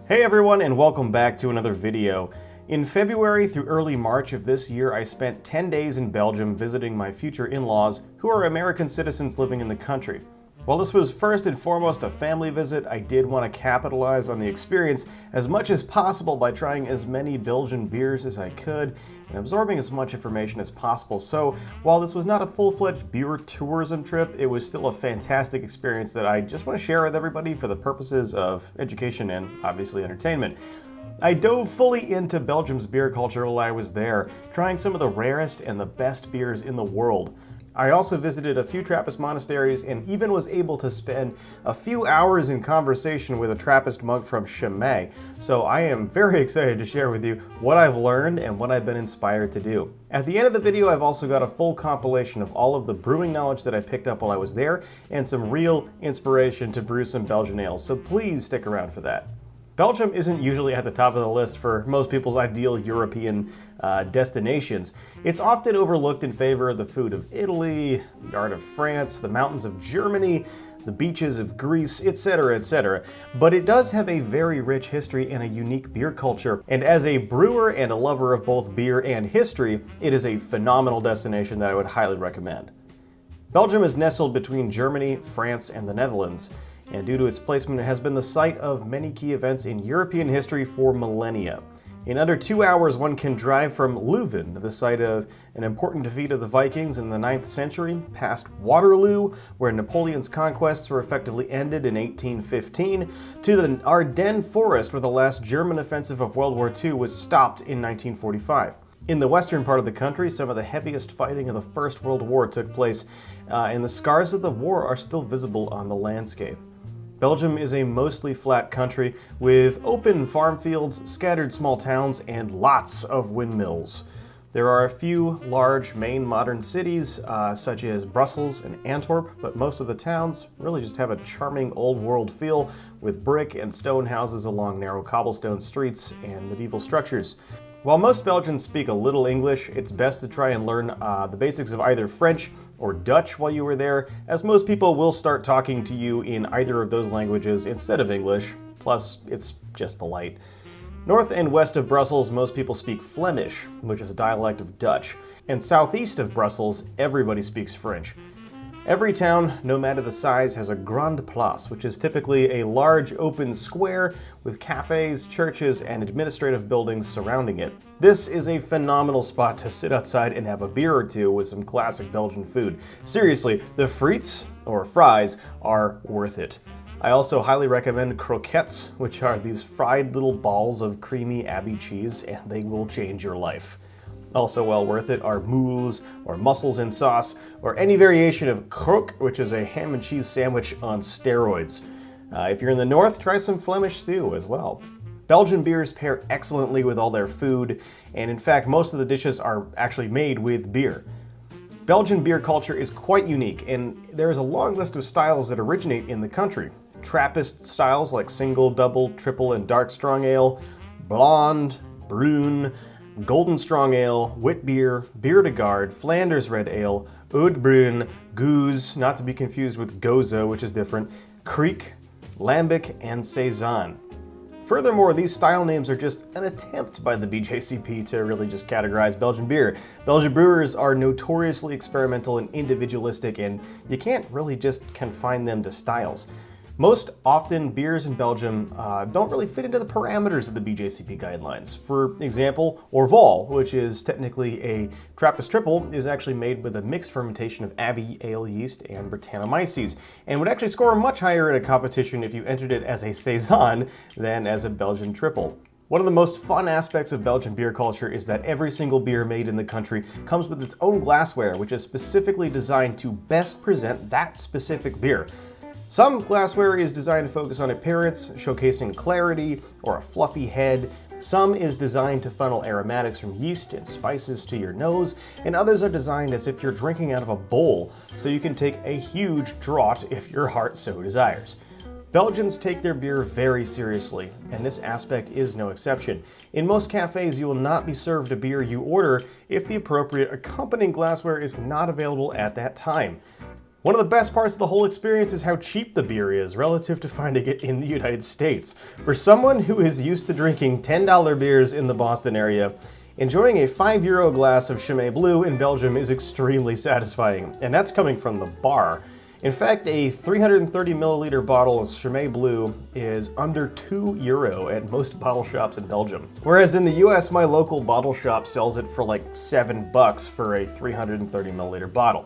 Hey everyone, and welcome back to another video. In February through early March of this year, I spent 10 days in Belgium visiting my future in-laws who are American citizens living in the country. While this was first and foremost a family visit, I did want to capitalize on the experience as much as possible by trying as many Belgian beers as I could and absorbing as much information as possible. So while this was not a full-fledged beer tourism trip, it was still a fantastic experience that I just want to share with everybody for the purposes of education and obviously entertainment. I dove fully into Belgium's beer culture while I was there, trying some of the rarest and the best beers in the world. I also visited a few Trappist monasteries and even was able to spend a few hours in conversation with a Trappist monk from Chimay. So I am very excited to share with you what I've learned and what I've been inspired to do. At the end of the video, I've also got a full compilation of all of the brewing knowledge that I picked up while I was there and some real inspiration to brew some Belgian ales. So please stick around for that. Belgium isn't usually at the top of the list for most people's ideal European destinations. It's often overlooked in favor of the food of Italy, the art of France, the mountains of Germany, the beaches of Greece, etc., etc. But it does have a very rich history and a unique beer culture. And as a brewer and a lover of both beer and history, it is a phenomenal destination that I would highly recommend. Belgium is nestled between Germany, France, and the Netherlands. And due to its placement, it has been the site of many key events in European history for millennia. In under 2 hours, one can drive from Leuven, the site of an important defeat of the Vikings in the 9th century, past Waterloo, where Napoleon's conquests were effectively ended in 1815, to the Ardennes forest, where the last German offensive of World War II was stopped in 1945. In the western part of the country, some of the heaviest fighting of the First World War took place, and the scars of the war are still visible on the landscape. Belgium is a mostly flat country with open farm fields, scattered small towns, and lots of windmills. There are a few large main modern cities such as Brussels and Antwerp, but most of the towns really just have a charming old world feel with brick and stone houses along narrow cobblestone streets and medieval structures. While most Belgians speak a little English, it's best to try and learn the basics of either French or Dutch while you were there, as most people will start talking to you in either of those languages instead of English, plus it's just polite. North and west of Brussels, most people speak Flemish, which is a dialect of Dutch, and southeast of Brussels, everybody speaks French. Every town, no matter the size, has a Grande Place, which is typically a large open square with cafes, churches, and administrative buildings surrounding it. This is a phenomenal spot to sit outside and have a beer or two with some classic Belgian food. Seriously, the frites, or fries, are worth it. I also highly recommend croquettes, which are these fried little balls of creamy ABBEY cheese, and they will change your life. Also well worth it are moules, or mussels in sauce, or any variation of croque, which is a ham and cheese sandwich on steroids. If you're in the north, try some Flemish stew as well. Belgian beers pair excellently with all their food, and in fact, most of the dishes are actually made with beer. Belgian beer culture is quite unique, and there is a long list of styles that originate in the country. Trappist styles like single, double, triple, and dark strong ale, blonde, brune, golden strong ale, wit beer, bier de garde, Flanders red ale, oud bruin, goose, not to be confused with gozo, which is different, kriek, lambic, and saison. Furthermore, these style names are just an attempt by the BJCP to really just categorize Belgian beer. Belgian brewers are notoriously experimental and individualistic, and you can't really just confine them to styles. Most often, beers in Belgium don't really fit into the parameters of the BJCP guidelines. For example, Orval, which is technically a Trappist triple, is actually made with a mixed fermentation of ABBEY ale yeast and Brettanomyces, and would actually score much higher in a competition if you entered it as a saison than as a Belgian triple. One of the most fun aspects of Belgian beer culture is that every single beer made in the country comes with its own glassware, which is specifically designed to best present that specific beer. Some glassware is designed to focus on appearance, showcasing clarity or a fluffy head. Some is designed to funnel aromatics from yeast and spices to your nose, and others are designed as if you're drinking out of a bowl, so you can take a huge draught if your heart so desires. Belgians take their beer very seriously, and this aspect is no exception. In most cafes, you will not be served a beer you order if the appropriate accompanying glassware is not available at that time. One of the best parts of the whole experience is how cheap the beer is relative to finding it in the United States. For someone who is used to drinking $10 beers in the Boston area, enjoying a €5 glass of Chimay Blue in Belgium is extremely satisfying, and that's coming from the bar. In fact, a 330 milliliter bottle of Chimay Blue is under €2 at most bottle shops in Belgium. Whereas in the US, my local bottle shop sells it for like $7 for a 330 milliliter bottle.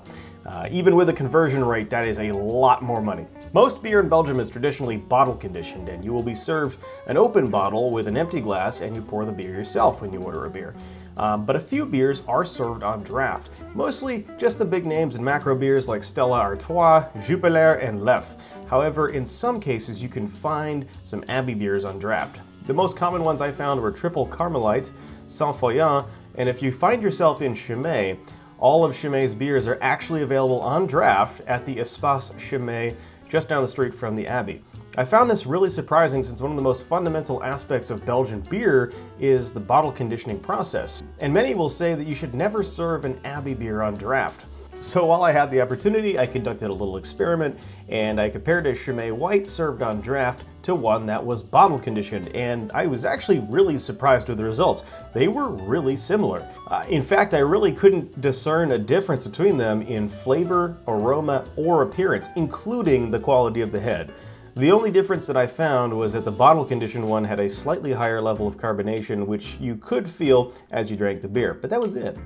Even with a conversion rate, that is a lot more money. Most beer in Belgium is traditionally bottle conditioned, and you will be served an open bottle with an empty glass, and you pour the beer yourself when you order a beer. But a few beers are served on draft, mostly just the big names and macro beers like Stella Artois, Jupiler, and Leffe. However, in some cases you can find some ABBEY beers on draft. The most common ones I found were Triple Carmelite, Saint Foillant, and if you find yourself in Chimay, all of Chimay's beers are actually available on draft at the Espace Chimay just down the street from the Abbey. I found this really surprising since one of the most fundamental aspects of Belgian beer is the bottle conditioning process. And many will say that you should never serve an Abbey beer on draft. So while I had the opportunity, I conducted a little experiment and I compared a Chimay White served on draft to one that was bottle conditioned, and I was actually really surprised with the results. They were really similar. In fact, I really couldn't discern a difference between them in flavor, aroma, or appearance, including the quality of the head. The only difference that I found was that the bottle conditioned one had a slightly higher level of carbonation, which you could feel as you drank the beer, but that was it.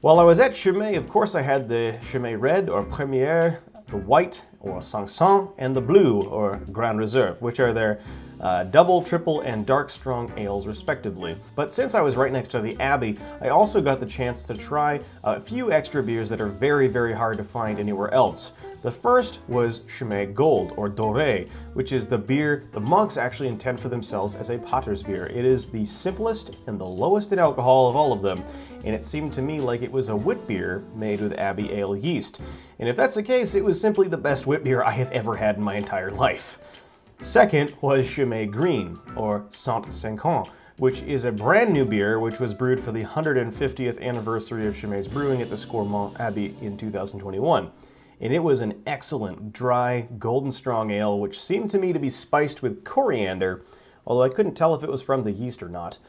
While I was at Chimay, of course I had the Chimay Red or Première, the White or 500, and the Blue or Grand Reserve, which are their double, triple, and dark strong ales respectively. But since I was right next to the Abbey, I also got the chance to try a few extra beers that are very, very hard to find anywhere else. The first was Chimay Gold, or Doré, which is the beer the monks actually intend for themselves as a potter's beer. It is the simplest and the lowest in alcohol of all of them, and it seemed to me like it was a wit beer made with Abbey ale yeast. And if that's the case, it was simply the best wit beer I have ever had in my entire life. Second was Chimay Green, or Saint-Cinquante, which is a brand new beer which was brewed for the 150th anniversary of Chimay's brewing at the Scormont Abbey in 2021. And it was an excellent, dry, golden strong ale which seemed to me to be spiced with coriander, although I couldn't tell if it was from the yeast or not.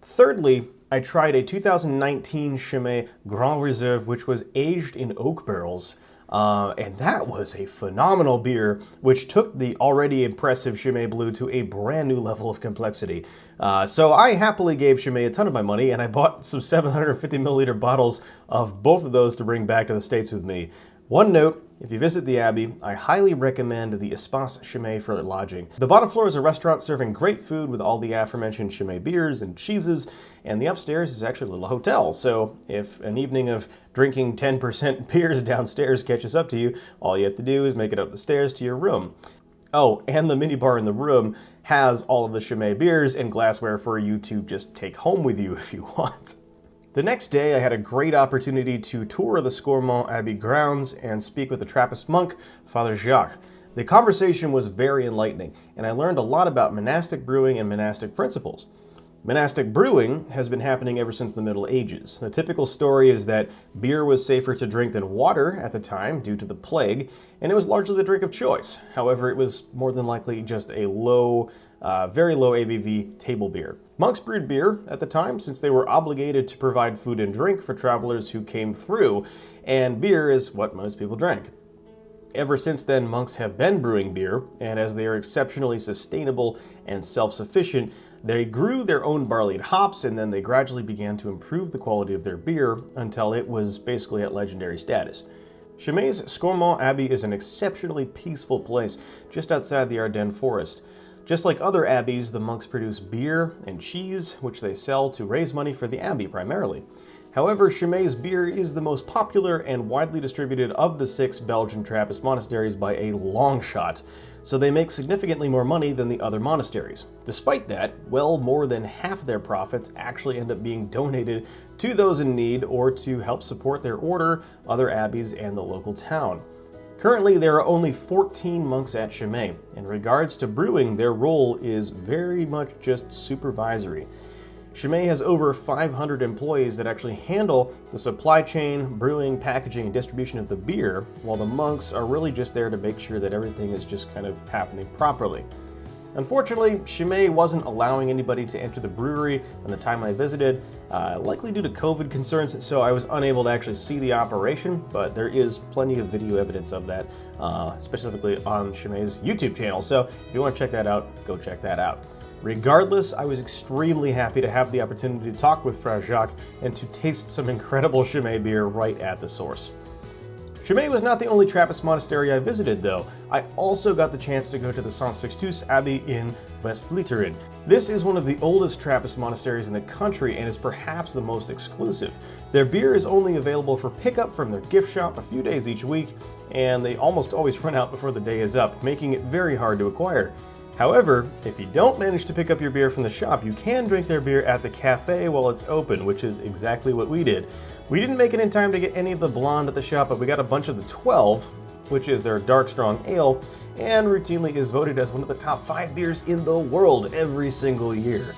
Thirdly, I tried a 2019 Chimay Grand Reserve which was aged in oak barrels, and that was a phenomenal beer which took the already impressive Chimay Blue to a brand new level of complexity. So I happily gave Chimay a ton of my money, and I bought some 750 milliliter bottles of both of those to bring back to the States with me. One note, if you visit the Abbey, I highly recommend the Espace Chimay for lodging. The bottom floor is a restaurant serving great food with all the aforementioned Chimay beers and cheeses, and the upstairs is actually a little hotel. So if an evening of drinking 10% beers downstairs catches up to you, all you have to do is make it up the stairs to your room. Oh, and the minibar in the room has all of the Chimay beers and glassware for you to just take home with you if you want. The next day, I had a great opportunity to tour the Scormont Abbey grounds and speak with the Trappist monk, Father Jacques. The conversation was very enlightening, and I learned a lot about monastic brewing and monastic principles. Monastic brewing has been happening ever since the Middle Ages. The typical story is that beer was safer to drink than water at the time due to the plague, and it was largely the drink of choice. However, it was more than likely just a very low ABV table beer. Monks brewed beer at the time since they were obligated to provide food and drink for travelers who came through, and beer is what most people drank. Ever since then, monks have been brewing beer, and as they are exceptionally sustainable and self-sufficient, they grew their own barley and hops, and then they gradually began to improve the quality of their beer until it was basically at legendary status. Chimay's Scormont Abbey is an exceptionally peaceful place just outside the Ardennes forest. Just like other abbeys, the monks produce beer and cheese, which they sell to raise money for the abbey primarily. However, Chimay's beer is the most popular and widely distributed of the 6 Belgian Trappist monasteries by a long shot, so they make significantly more money than the other monasteries. Despite that, well more than half of their profits actually end up being donated to those in need or to help support their order, other abbeys, and the local town. Currently, there are only 14 monks at Chimay. In regards to brewing, their role is very much just supervisory. Chimay has over 500 employees that actually handle the supply chain, brewing, packaging, and distribution of the beer, while the monks are really just there to make sure that everything is just kind of happening properly. Unfortunately, Chimay wasn't allowing anybody to enter the brewery on the time I visited, likely due to COVID concerns, so I was unable to actually see the operation, but there is plenty of video evidence of that, specifically on Chimay's YouTube channel, so if you want to check that out, go check that out. Regardless, I was extremely happy to have the opportunity to talk with Frère Jacques and to taste some incredible Chimay beer right at the source. Chimay was not the only Trappist monastery I visited, though. I also got the chance to go to the Saint-Sixtus Abbey in West-Vleteren. This is one of the oldest Trappist monasteries in the country and is perhaps the most exclusive. Their beer is only available for pickup from their gift shop a few days each week, and they almost always run out before the day is up, making it very hard to acquire. However, if you don't manage to pick up your beer from the shop, you can drink their beer at the cafe while it's open, which is exactly what we did. We didn't make it in time to get any of the blonde at the shop, but we got a bunch of the 12, which is their dark strong ale, and routinely is voted as one of the top 5 beers in the world every single year.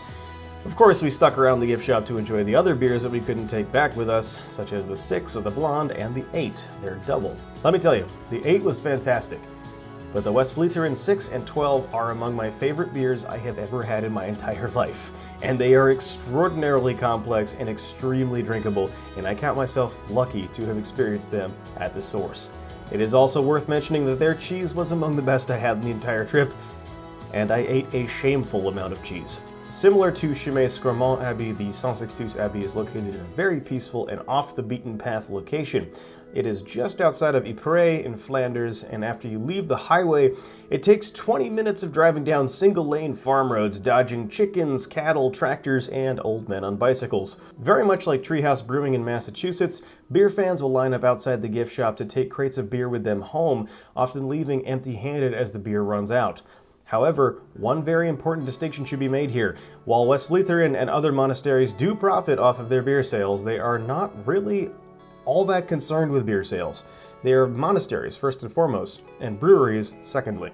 Of course, we stuck around the gift shop to enjoy the other beers that we couldn't take back with us, such as the 6 of the blonde and the 8, their double. Let me tell you, the 8 was fantastic. But the West-Vleteren 6 and 12 are among my favorite beers I have ever had in my entire life. And they are extraordinarily complex and extremely drinkable, and I count myself lucky to have experienced them at the source. It is also worth mentioning that their cheese was among the best I had in the entire trip, and I ate a shameful amount of cheese. Similar to Chimay's Scramont Abbey, the Saint-Sixtus Abbey is located in a very peaceful and off-the-beaten-path location. It is just outside of Ypres in Flanders, and after you leave the highway, it takes 20 minutes of driving down single-lane farm roads, dodging chickens, cattle, tractors, and old men on bicycles. Very much like Treehouse Brewing in Massachusetts, beer fans will line up outside the gift shop to take crates of beer with them home, often leaving empty-handed as the beer runs out. However, one very important distinction should be made here. While West-Vleteren and other monasteries do profit off of their beer sales, they are not really all that concerned with beer sales. They are monasteries first and foremost, and breweries secondly.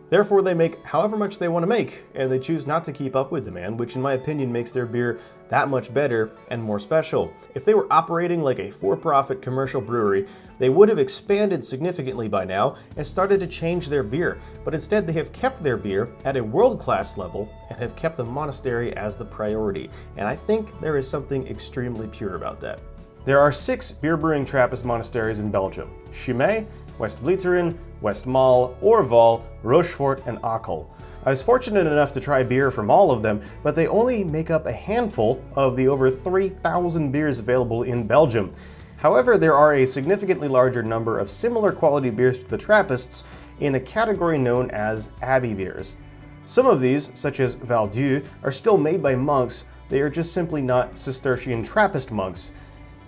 Therefore, they make however much they want to make, and they choose not to keep up with demand, which in my opinion makes their beer that much better and more special. If they were operating like a for-profit commercial brewery, they would have expanded significantly by now and started to change their beer, but instead they have kept their beer at a world-class level and have kept the monastery as the priority, and I think there is something extremely pure about that. There are 6 beer-brewing Trappist monasteries in Belgium: Chimay, West-Vleteren, Westmalle, Orval, Rochefort, and Akel. I was fortunate enough to try beer from all of them, but they only make up a handful of the over 3,000 beers available in Belgium. However, there are a significantly larger number of similar quality beers to the Trappists in a category known as Abbey beers. Some of these, such as Val-Dieu, are still made by monks. They are just simply not Cistercian Trappist monks.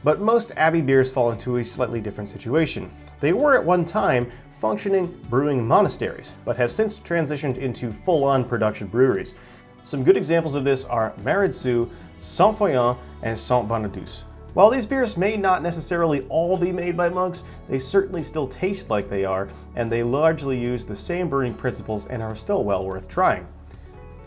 But most Abbey beers fall into a slightly different situation. They were at one time functioning brewing monasteries, but have since transitioned into full-on production breweries. Some good examples of this are Maredsous, Saint-Foillan, and Saint-Bonadus. While these beers may not necessarily all be made by monks, they certainly still taste like they are, and they largely use the same brewing principles and are still well worth trying.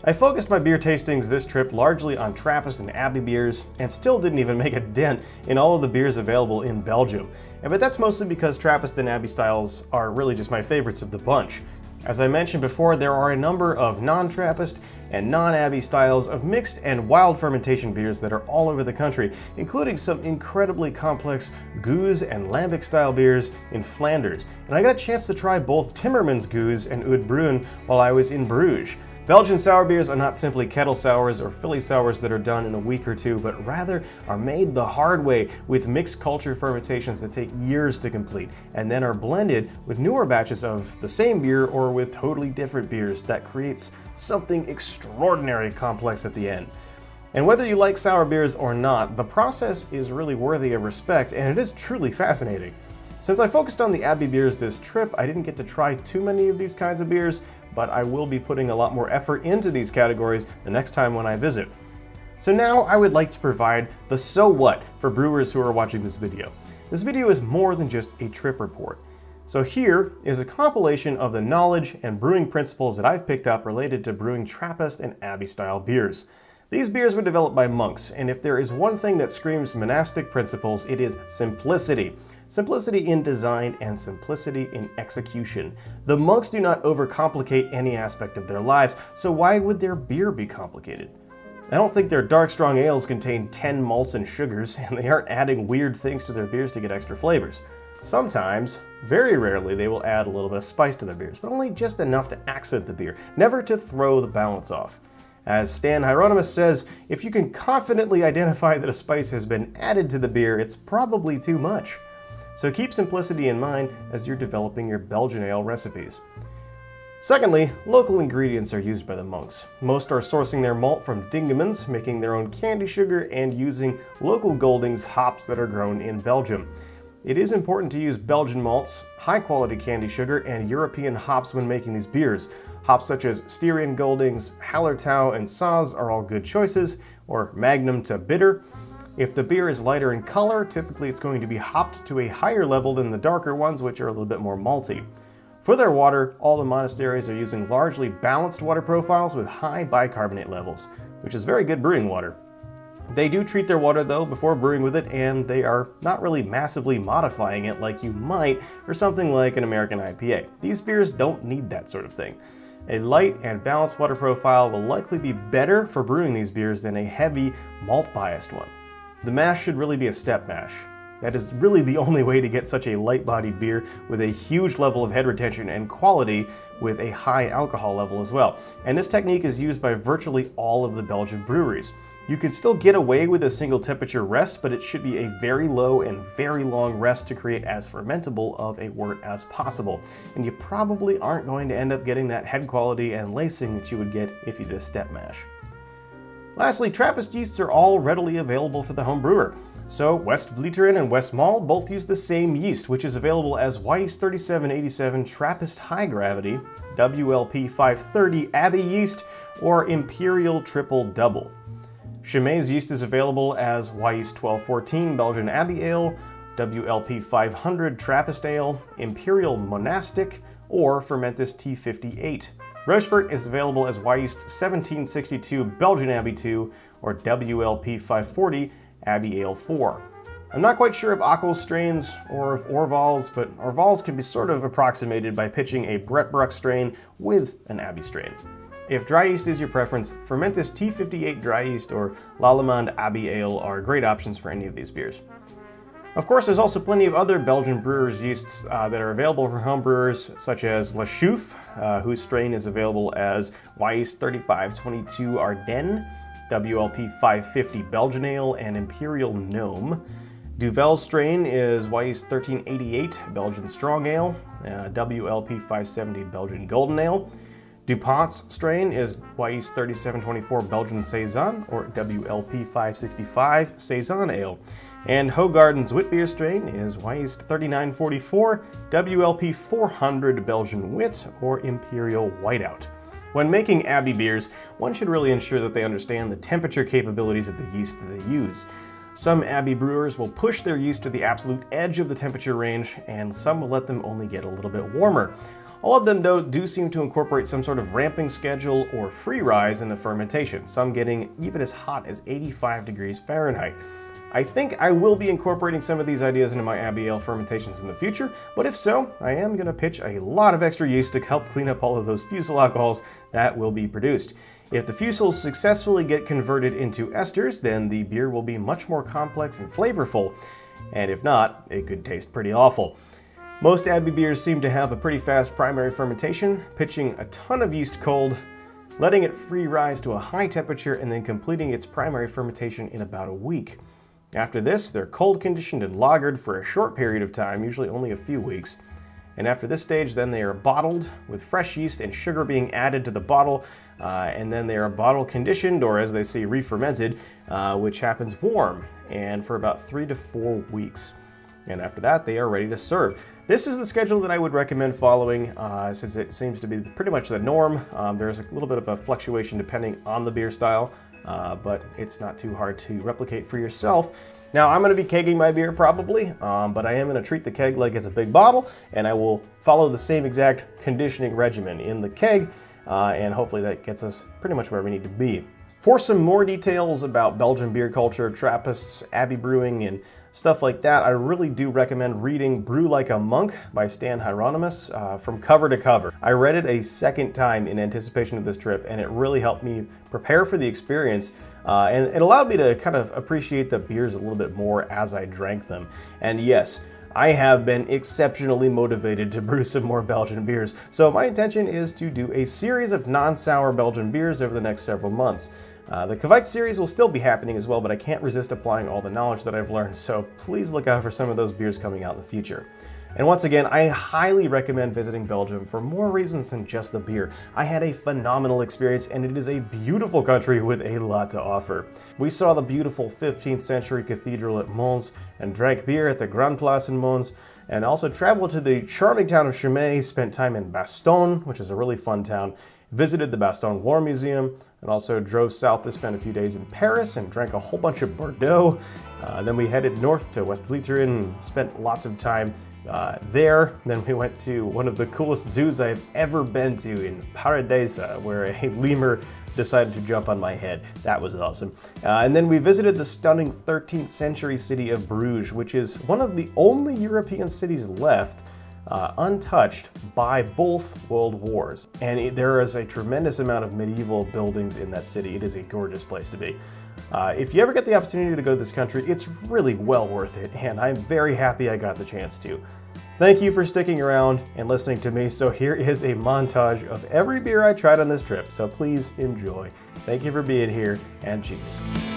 I focused my beer tastings this trip largely on Trappist and Abbey beers, and still didn't even make a dent in all of the beers available in Belgium. But that's mostly because Trappist and Abbey styles are really just my favorites of the bunch. As I mentioned before, there are a number of non-Trappist and non-Abbey styles of mixed and wild fermentation beers that are all over the country, including some incredibly complex Gueuze and Lambic style beers in Flanders. And I got a chance to try both Timmermans Gueuze and Oud Bruin while I was in Bruges. Belgian sour beers are not simply kettle sours or Philly sours that are done in a week or two, but rather are made the hard way with mixed culture fermentations that take years to complete, and then are blended with newer batches of the same beer or with totally different beers that creates something extraordinarily complex at the end. And whether you like sour beers or not, the process is really worthy of respect, and it is truly fascinating. Since I focused on the Abbey beers this trip, I didn't get to try too many of these kinds of beers, but I will be putting a lot more effort into these categories the next time when I visit. So now I would like to provide the so what for brewers who are watching this video. This video is more than just a trip report. So here is a compilation of the knowledge and brewing principles that I've picked up related to brewing Trappist and Abbey style beers. These beers were developed by monks, and if there is one thing that screams monastic principles, it is simplicity. Simplicity in design and simplicity in execution. The monks do not overcomplicate any aspect of their lives, so why would their beer be complicated? I don't think their dark strong ales contain 10 malts and sugars, and they aren't adding weird things to their beers to get extra flavors. Sometimes, very rarely, they will add a little bit of spice to their beers, but only just enough to accent the beer, never to throw the balance off. As Stan Hieronymus says, if you can confidently identify that a spice has been added to the beer, it's probably too much. So keep simplicity in mind as you're developing your Belgian ale recipes. Secondly, local ingredients are used by the monks. Most are sourcing their malt from dingemans, making their own candy sugar, and using local Goldings hops that are grown in Belgium. It is important to use Belgian malts, high-quality candy sugar, and European hops when making these beers. Hops such as Styrian Goldings, Hallertau, and Saaz are all good choices, or Magnum to bitter. If the beer is lighter in color, typically it's going to be hopped to a higher level than the darker ones, which are a little bit more malty. For their water, all the monasteries are using largely balanced water profiles with high bicarbonate levels, which is very good brewing water. They do treat their water though before brewing with it, and they are not really massively modifying it like you might for something like an American IPA. These beers don't need that sort of thing. A light and balanced water profile will likely be better for brewing these beers than a heavy malt-biased one. The mash should really be a step mash. That is really the only way to get such a light-bodied beer with a huge level of head retention and quality with a high alcohol level as well. And this technique is used by virtually all of the Belgian breweries. You can still get away with a single temperature rest, but it should be a very low and very long rest to create as fermentable of a wort as possible. And you probably aren't going to end up getting that head quality and lacing that you would get if you did a step mash. Lastly, Trappist yeasts are all readily available for the home brewer. So West Vleteren and West Mall both use the same yeast, which is available as Yeast 3787 Trappist High Gravity, WLP 530 Abbey yeast, or Imperial Triple Double. Chimay's yeast is available as Yeast 1214 Belgian Abbey Ale, WLP 500 Trappist Ale, Imperial Monastic, or Fermentis T58. Rochefort is available as Yeast 1762 Belgian Abbey 2, or WLP 540 Abbey Ale 4. I'm not quite sure of Ockel's strains or of Orval's, but Orval's can be sort of approximated by pitching a Bretbruck strain with an Abbey strain. If dry yeast is your preference, Fermentis T58 dry yeast or Lallemand Abbey Ale are great options for any of these beers. Of course, there's also plenty of other Belgian brewers' yeasts that are available for home brewers, such as La Chouffe, whose strain is available as Yeast 3522 Ardennes, WLP 550 Belgian Ale, and Imperial Gnome. Duvel's strain is Yeast 1388 Belgian Strong Ale, WLP 570 Belgian Golden Ale. DuPont's strain is Yeast 3724 Belgian Saison, or WLP 565 Saison Ale. And Hoegaarden's Witbier strain is Yeast 3944 WLP 400 Belgian Wit, or Imperial Whiteout. When making Abbey beers, one should really ensure that they understand the temperature capabilities of the yeast that they use. Some Abbey brewers will push their yeast to the absolute edge of the temperature range, and some will let them only get a little bit warmer. All of them, though, do seem to incorporate some sort of ramping schedule or free rise in the fermentation, some getting even as hot as 85 degrees Fahrenheit. I think I will be incorporating some of these ideas into my Abbey Ale fermentations in the future, but if so, I am going to pitch a lot of extra yeast to help clean up all of those fusel alcohols that will be produced. If the fusels successfully get converted into esters, then the beer will be much more complex and flavorful, and if not, it could taste pretty awful. Most Abbey beers seem to have a pretty fast primary fermentation, pitching a ton of yeast cold, letting it free rise to a high temperature, and then completing its primary fermentation in about a week. After this, they're cold conditioned and lagered for a short period of time, usually only a few weeks. And after this stage, then they are bottled with fresh yeast and sugar being added to the bottle, and then they are bottle conditioned, or as they say, re-fermented, which happens warm and for about 3 to 4 weeks. And after that, they are ready to serve. This is the schedule that I would recommend following, since it seems to be pretty much the norm. There's a little bit of a fluctuation depending on the beer style, but it's not too hard to replicate for yourself. Now, I'm going to be kegging my beer probably, but I am going to treat the keg like it's a big bottle, and I will follow the same exact conditioning regimen in the keg, and hopefully that gets us pretty much where we need to be. For some more details about Belgian beer culture, Trappists, Abbey brewing, and stuff like that, I really do recommend reading Brew Like a Monk by Stan Hieronymus from cover to cover. I read it a second time in anticipation of this trip, and it really helped me prepare for the experience, and it allowed me to kind of appreciate the beers a little bit more as I drank them. And yes, I have been exceptionally motivated to brew some more Belgian beers, so my intention is to do a series of non-sour Belgian beers over the next several months. The Kvike series will still be happening as well, but I can't resist applying all the knowledge that I've learned, so please look out for some of those beers coming out in the future. And once again, I highly recommend visiting Belgium for more reasons than just the beer. I had a phenomenal experience, and it is a beautiful country with a lot to offer. We saw the beautiful 15th century cathedral at Mons, and drank beer at the Grand Place in Mons, and also traveled to the charming town of Chimay, spent time in Bastogne, which is a really fun town, visited the Bastogne War Museum, and also drove south to spend a few days in Paris and drank a whole bunch of Bordeaux. Then we headed north to West Vleteren and spent lots of time there. Then we went to one of the coolest zoos I've ever been to in Paradisa, where a lemur decided to jump on my head. That was awesome. And then we visited the stunning 13th century city of Bruges, which is one of the only European cities left untouched by both world wars. And there is a tremendous amount of medieval buildings in that city. It is a gorgeous place to be. If you ever get the opportunity to go to this country, it's really well worth it, and I'm very happy I got the chance to. Thank you for sticking around and listening to me. So here is a montage of every beer I tried on this trip, so please enjoy. Thank you for being here, and cheers.